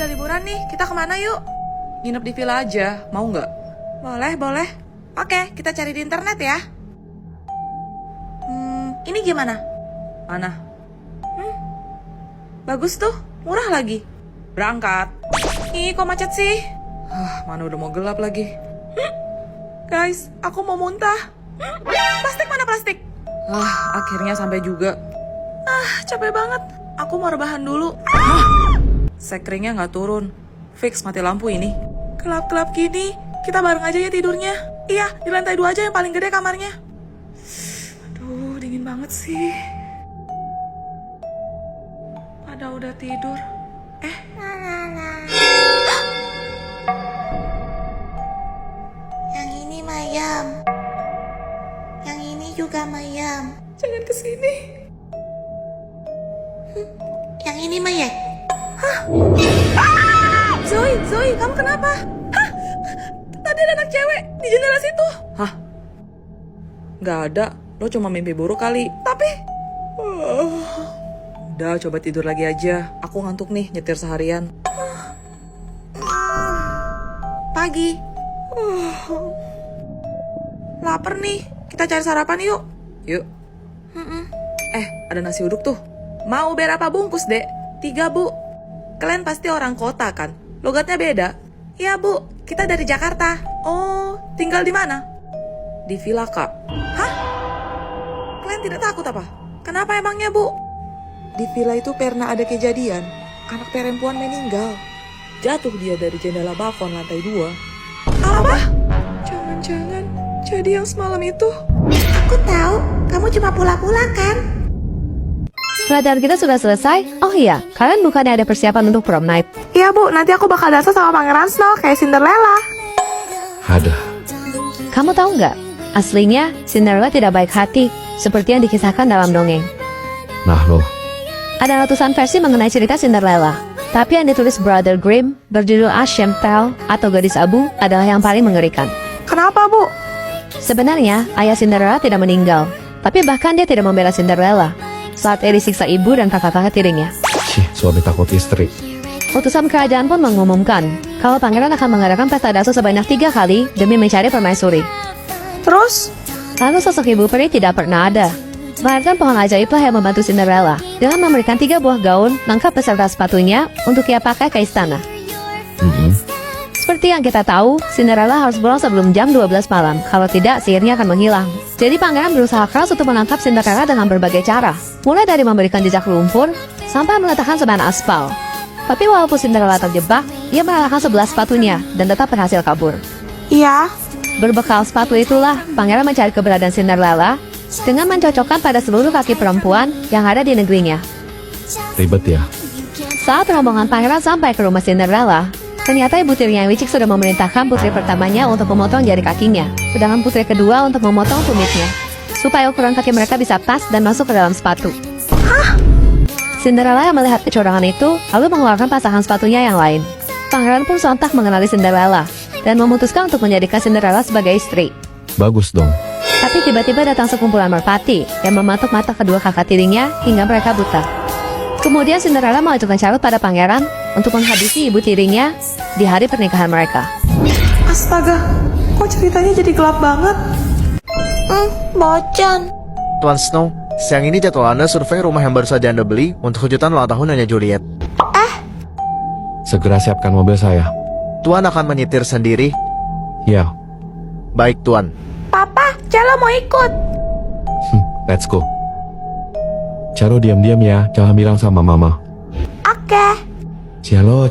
ada liburan nih, kita kemana yuk? Nginep di villa aja, mau nggak? Boleh, boleh. Oke, kita cari di internet ya. Ini gimana? Mana? Bagus tuh, murah lagi. Berangkat. Ih, kok macet sih? Mana udah mau gelap lagi. Guys, aku mau muntah. Plastik mana plastik? Akhirnya sampai juga. Capek banget. Aku mau rebahan dulu. Sekringnya nggak turun. Fix mati lampu ini. Gelap-gelap gini, kita bareng aja ya tidurnya. Iya, di lantai 2 aja yang paling gede kamarnya. Aduh, dingin banget sih. Pada udah tidur. Yang ini mayam. Yang ini juga mayam. Jangan kesini. Yang ini mayat. Zoe, kamu kenapa? Tadi ada anak cewek di jendela situ. Nggak ada, lo cuma mimpi buruk kali. Tapi, Udah, coba tidur lagi aja. Aku ngantuk nih nyetir seharian. pagi. Laper nih, kita cari sarapan yuk. Yuk. Ada nasi uduk tuh. Mau berapa bungkus, Dek? 3, Bu. Kalian pasti orang kota kan? Logatnya beda. Iya, Bu. Kita dari Jakarta. Oh, tinggal di mana? Di villa, Kak. Kalian tidak takut apa? Kenapa emangnya, Bu? Di villa itu pernah ada kejadian. Anak perempuan meninggal. Jatuh dia dari jendela balkon lantai 2. Apa? Jangan-jangan jadi yang semalam itu. Aku tahu, kamu cuma pula-pula kan? Pelajaran kita sudah selesai? Oh iya, kalian bukannya ada persiapan untuk prom night? Iya, Bu. Nanti aku bakal dansa sama Pangeran Snow kayak Cinderella. Ada. Kamu tahu nggak? Aslinya, Cinderella tidak baik hati, seperti yang dikisahkan dalam dongeng. Nah loh, Ada ratusan versi mengenai cerita Cinderella, tapi yang ditulis Brother Grimm berjudul Ashem Tale atau Gadis Abu adalah yang paling mengerikan. Kenapa, Bu? Sebenarnya, ayah Cinderella tidak meninggal, tapi bahkan dia tidak membela Cinderella saat ia disiksa ibu dan kakak-kakak tirinya. suami takut istri. Utusan kerajaan pun mengumumkan kalau pangeran akan mengadakan pesta dasar sebanyak 3 kali demi mencari permaisuri. Terus? Lalu sosok ibu peri tidak pernah ada. Melainkan pohon ajaiblah yang membantu Cinderella dengan memberikan 3 buah gaun lengkap beserta sepatunya untuk ia pakai ke istana. Seperti yang kita tahu, Cinderella harus pulang sebelum jam 12 malam. Kalau tidak, sihirnya akan menghilang. Jadi pangeran berusaha keras untuk menangkap Cinderella dengan berbagai cara. Mulai dari memberikan jejak lumpur, sampai meletakkan sebahan aspal. Tapi walaupun Cinderella terjebak, ia mengalahkan 11 sepatunya dan tetap berhasil kabur. Iya. Berbekal sepatu itulah, pangeran mencari keberadaan Cinderella dengan mencocokkan pada seluruh kaki perempuan yang ada di negerinya. Ribet ya. Saat rombongan pangeran sampai ke rumah Cinderella, ternyata ibu tirinya yang licik sudah memerintahkan putri pertamanya untuk memotong jari kakinya, sedangkan putri kedua untuk memotong tumitnya, supaya ukuran kaki mereka bisa pas dan masuk ke dalam sepatu. Cinderella yang melihat kecurangan itu, lalu mengeluarkan pasangan sepatunya yang lain. Pangeran pun sontak mengenali Cinderella, dan memutuskan untuk menjadikan Cinderella sebagai istri. Bagus dong. Tapi tiba-tiba datang sekumpulan merpati yang mematuk mata kedua kakak tirinya hingga mereka buta. Kemudian Cinderella mengajukan syarat pada pangeran untuk menghabisi ibu tirinya di hari pernikahan mereka. Astaga, kok ceritanya jadi gelap banget? Bocan. Tuan Snow, siang ini jadwal Anda survei rumah yang baru saja Anda beli untuk kejutan ulang tahun Nyonya Juliet. Segera siapkan mobil saya. Tuan akan menyetir sendiri? Ya, Baik, Tuan. Papa, Celo mau ikut. let's go. Celo diam-diam ya, jangan bilang sama mama. Oke. Celo.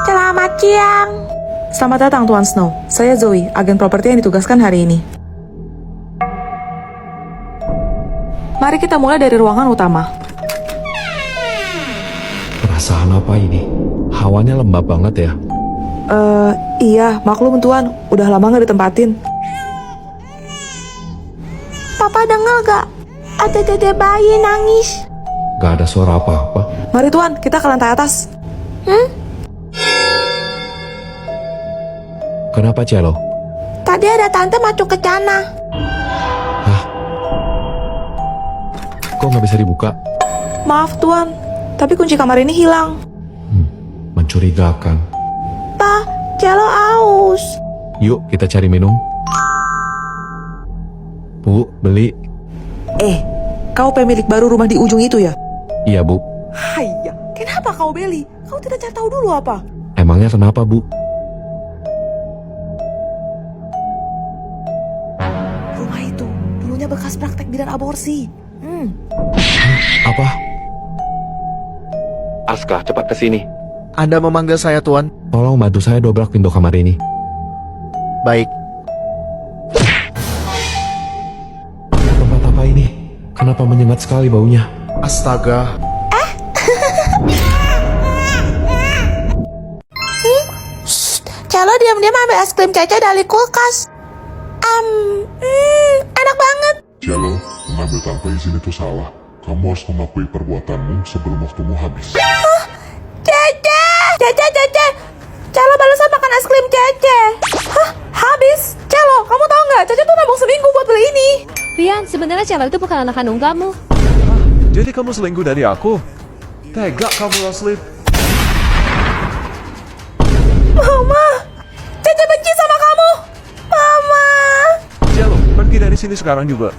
Selamat siang. Selamat datang, Tuan Snow. Saya Zoe, agen properti yang ditugaskan hari ini. Mari kita mulai dari ruangan utama. Perasaan apa ini? Hawanya lembab banget ya. Iya, maklum Tuan, udah lama nggak ditempatin. Papa dengar gak? Ada dede bayi nangis. Gak ada suara apa-apa. Mari Tuan, kita ke lantai atas. Kenapa Celo? Tadi ada tante masuk ke sana. Kok nggak bisa dibuka? Maaf Tuan, tapi kunci kamar ini hilang. mencurigakan. Pa, Cello aus. Yuk kita cari minum. Bu, beli. Kau pemilik baru rumah di ujung itu ya? Iya bu. Haiya, kenapa kau beli? Kau tidak cari tahu dulu apa? Emangnya kenapa bu? Rumah itu dulunya bekas praktek bidan aborsi. Apa? Aska, cepat ke sini. Anda memanggil saya, Tuan? Tolong bantu saya dobrak pintu kamar ini. Baik. Tempat apa ini? Kenapa menyengat sekali baunya? Astaga. Cello diam-diam ambil es krim Cece dari kulkas. Enak banget. Cello, mengambil tanpa izin itu salah. Kamu harus mengakui perbuatanmu sebelum waktumu habis. Cece. Cello barusan makan es krim Cece. Hah? Habis? Cello, kamu tahu nggak? Caca tuh nabung seminggu buat beli ini. Rian, sebenarnya Cello itu bukan anak kandung kamu. Jadi kamu selingkuh dari aku? Tega kamu, Leslie. Mama, Cece benci sama kamu. Mama. Cello, pergi dari sini sekarang juga.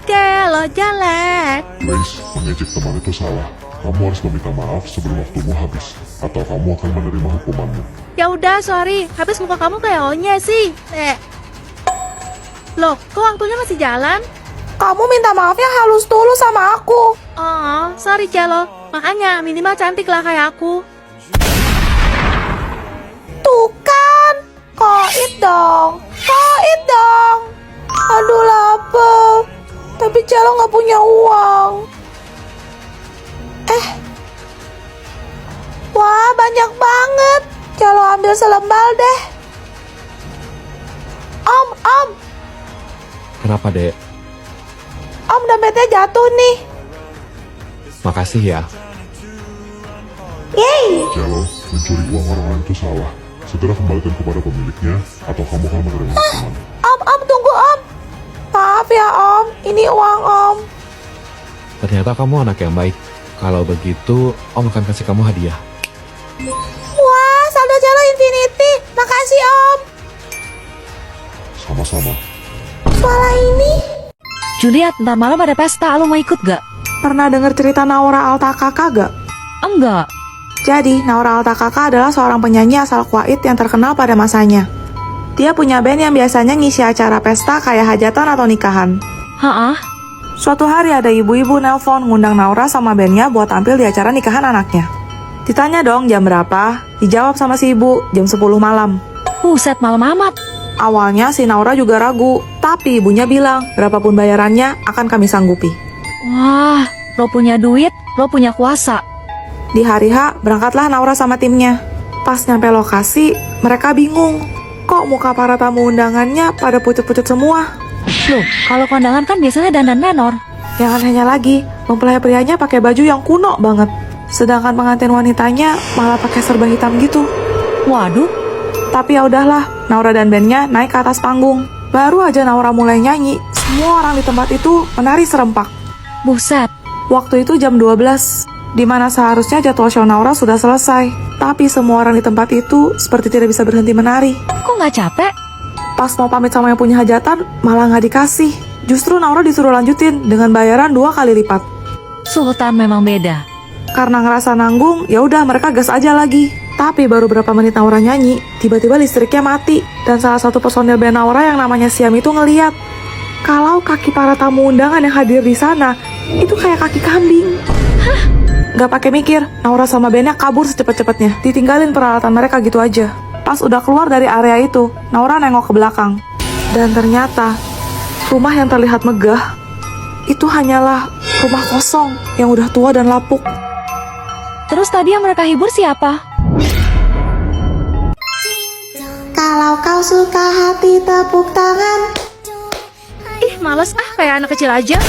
Cello jalan. Grace, mengejek teman itu salah. Kamu harus meminta maaf sebelum waktumu habis, atau kamu akan menerima hukumanmu. Ya udah, sorry. Habis muka kamu kayak O-nya sih. Loh, kok waktunya masih jalan? Kamu minta maafnya halus dulu sama aku. Oh, sorry Cello. Makanya minimal cantik lah kayak aku. Tuh kan, koit dong. Aduh lapar. Tapi Cello nggak punya uang. Wah, banyak banget. Cello ambil selembar deh. Om. Kenapa dek? Om, dompetnya jatuh nih. Makasih ya. Yeay. Cello, mencuri uang orang lain itu salah. Segera kembalikan kepada pemiliknya, atau kamu akan menerima hukuman. Om, tunggu Om. Maaf ya Om, ini uang Om. Ternyata kamu anak yang baik. Kalau begitu, Om akan kasih kamu hadiah. Wah, saldo Cello infinity. Makasih Om. Sama-sama. Suara ini. Juliet, ntar malam ada pesta, lo mau ikut gak? Pernah dengar cerita Naura Altakaka gak? Enggak. Jadi, Naura Altakaka adalah seorang penyanyi asal Kuwait yang terkenal pada masanya. Dia punya band yang biasanya ngisi acara pesta kayak hajatan atau nikahan. Hah? Suatu hari ada ibu-ibu nelpon ngundang Naura sama bandnya buat tampil di acara nikahan anaknya. Ditanya dong jam berapa, dijawab sama si ibu jam 10 malam. Buset, malam amat. Awalnya si Naura juga ragu, tapi ibunya bilang berapapun bayarannya akan kami sanggupi. Wah, lo punya duit, lo punya kuasa. Di hari H, berangkatlah Naura sama timnya. Pas nyampe lokasi, mereka bingung. Kok muka para tamu undangannya pada pucet-pucet semua? Loh, kalau kondangan kan biasanya dandan menor. Yang anehnya lagi, mempelai prianya pakai baju yang kuno banget. Sedangkan pengantin wanitanya malah pakai serba hitam gitu. Waduh, Tapi ya udahlah, Naura dan bandnya naik ke atas panggung. Baru aja Naura mulai nyanyi, semua orang di tempat itu menari serempak. buset. Waktu itu jam 12, di mana seharusnya jadwal show Naura sudah selesai. Tapi semua orang di tempat itu seperti tidak bisa berhenti menari. Kok nggak capek? Pas mau pamit sama yang punya hajatan, malah nggak dikasih. Justru Naura disuruh lanjutin dengan bayaran 2 kali lipat. Sultan memang beda. Karena ngerasa nanggung, ya udah mereka gas aja lagi. Tapi baru berapa menit Naura nyanyi, tiba-tiba listriknya mati. Dan salah satu personil band Naura yang namanya Siam itu ngeliat kalau kaki para tamu undangan yang hadir di sana itu kayak kaki kambing. Hah? Gak pakai mikir, Naura sama bandnya kabur secepat-cepatnya. Ditinggalin peralatan mereka gitu aja. Pas udah keluar dari area itu, Naura nengok ke belakang. Dan ternyata, rumah yang terlihat megah itu hanyalah rumah kosong yang udah tua dan lapuk. Terus tadi yang mereka hibur siapa? Kalau kau suka hati tepuk tangan. Ih, males kayak anak kecil aja.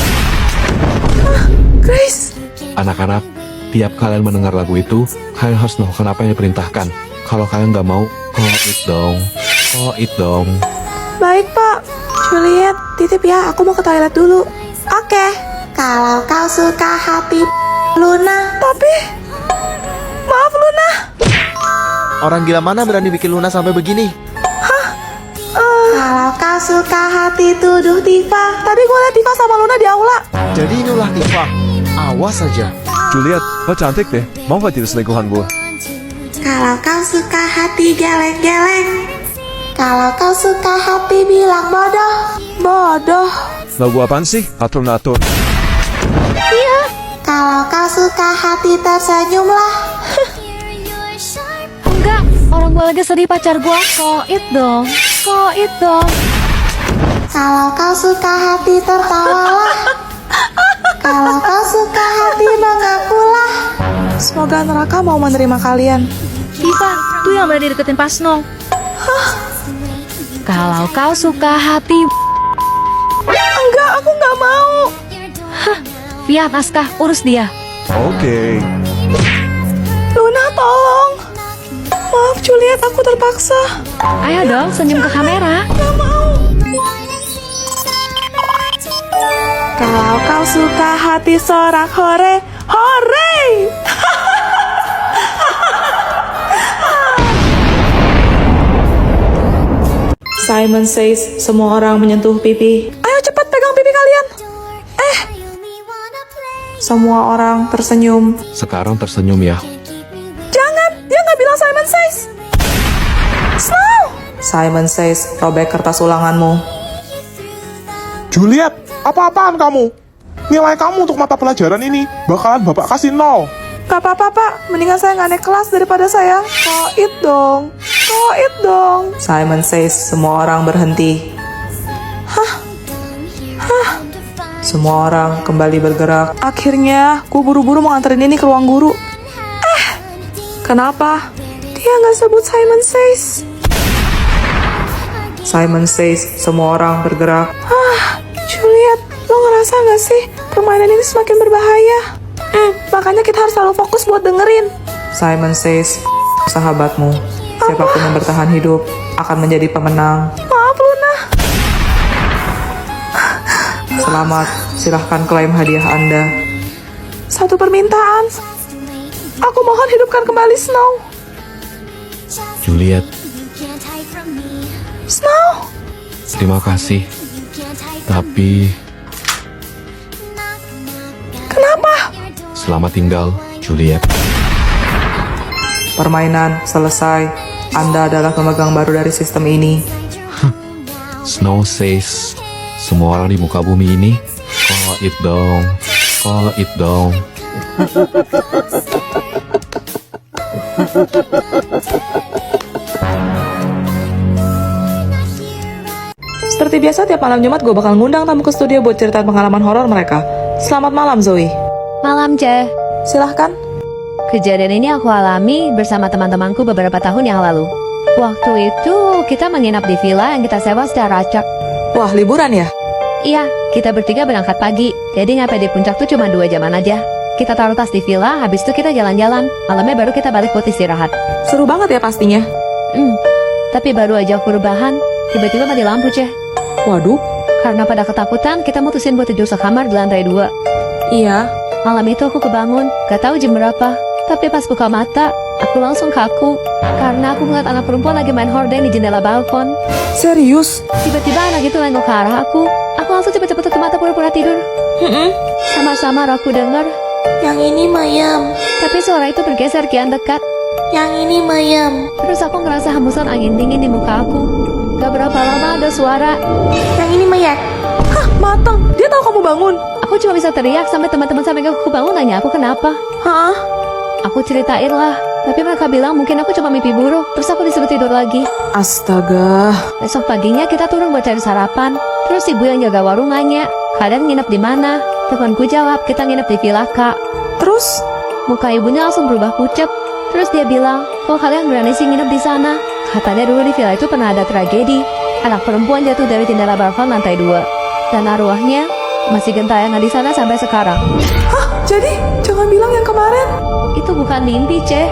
Grace, Anak-anak, tiap kalian mendengar lagu itu, kalian harus melakukan apa yang diperintahkan. Kalau kalian nggak mau, koit dong. Koit dong. baik Pak. Juliet, titip ya, aku mau ke toilet dulu. Oke. Kalau kau suka hati Luna. Tapi, Orang gila mana berani bikin Luna sampai begini? Kalau kau suka hati tuduh Tifa. Tadi gue liat Tifa sama Luna di aula. Jadi inilah Tifa. Awas saja. Juliet, lo cantik deh. Mau gak jadi selingkuhan gue? Kalau kau suka hati geleng-geleng. Kalau kau suka hati bilang bodoh. Bodoh. Lagu apaan sih? Atur-natur. Kalau kau suka hati tersenyumlah. Enggak, orang gue lagi sedih pacar gue. Koit dong. Koit dong. Kalau kau suka hati tertawalah. Kalau kau suka hati mengakulah. Semoga neraka mau menerima kalian. Tifa, tuh yang berani deketin Pasno. Kalau kau suka hati... Enggak, aku nggak mau. Fiat Askah, urus dia. Oke. Luna, tolong. Maaf Juliet, aku terpaksa. Ayo dong, senyum ke kamera. Gak mau. Kalau kau suka hati sorak hore, hore. Simon says semua orang menyentuh pipi. Ayo cepat pegang pipi kalian. Semua orang tersenyum. Sekarang tersenyum ya. Jangan, dia nggak bilang Simon says. Snow. Simon says robek kertas ulanganmu. Juliet, apa-apaan kamu? Nilai kamu untuk mata pelajaran ini bakalan bapak kasih 0. Gak apa-apa pak, mendingan saya nggak naik kelas daripada saya koit dong. Koit dong. Simon says semua orang berhenti. Semua orang kembali bergerak. Akhirnya, gue buru-buru mau nganterin ini ke ruang guru. Kenapa? Dia nggak sebut Simon says. Simon says semua orang bergerak. Juliet, lo ngerasa nggak sih permainan ini semakin berbahaya? Makanya kita harus selalu fokus buat dengerin. Simon says, sahabatmu, siapapun yang bertahan hidup akan menjadi pemenang. Maaf Luna. Selamat, silahkan klaim hadiah Anda. Satu permintaan. Aku mohon hidupkan kembali Snow. Juliet, Snow. terima kasih. Tapi Kenapa? selamat tinggal, Juliet. Permainan selesai. Anda adalah pemegang baru dari sistem ini. Snow says semua orang di muka bumi ini koit dong. Koit dong. Seperti biasa tiap malam Jumat gue bakal ngundang tamu ke studio buat ceritain pengalaman horor mereka. Selamat malam Zoe. Malam, Ce. Silahkan. Kejadian ini aku alami bersama teman-temanku beberapa tahun yang lalu. Waktu itu kita menginap di villa yang kita sewa secara acak. Wah, liburan ya? Iya, kita bertiga berangkat pagi, jadi nyampe di puncak tuh cuma 2 jaman aja. Kita taruh tas di villa, habis itu kita jalan-jalan. Malamnya baru kita balik buat istirahat. Seru banget ya pastinya. Tapi baru aja aku rebahan, tiba-tiba mati lampu, Ce. Waduh. Karena pada ketakutan, kita mutusin buat tidur sekamar di lantai 2. Iya. Malam itu aku kebangun, gak tahu jam berapa. Tapi pas buka mata, aku langsung kaku. Karena aku ngeliat anak perempuan lagi main horden di jendela balkon. Serius? Tiba-tiba anak itu nengok ke arah aku. Aku langsung cepet-cepet tutup mata pura-pura tidur. Sama-sama aku denger. Yang ini mayam. Tapi suara itu bergeser kian dekat. Yang ini mayam. Terus aku ngerasa hembusan angin dingin di muka aku. Gak berapa lama ada suara. Yang ini mayat. Hah, mateng. Dia tahu kamu bangun. Aku cuma bisa teriak sampai teman-teman sampai aku bangun nanya aku kenapa. Hah? Aku ceritain lah. Tapi mereka bilang mungkin aku cuma mimpi buruk. Terus aku disuruh tidur lagi. Astaga. Besok paginya kita turun buat cari sarapan. Terus ibu yang jaga warung nanya, kalian nginep di mana? Temanku jawab, kita nginep di villa Kak. Terus? Muka ibunya langsung berubah pucet. Terus dia bilang, kok kalian berani sih nginep di sana? Katanya dulu di villa itu pernah ada tragedi. Anak perempuan jatuh dari jendela balkon lantai 2. Dan arwahnya masih gentayangan di sana sampai sekarang. Hah? Jadi jangan bilang yang kemarin. Itu bukan mimpi, Ce.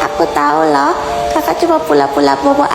Aku tahu loh. Kakak cuma pula-pula bobo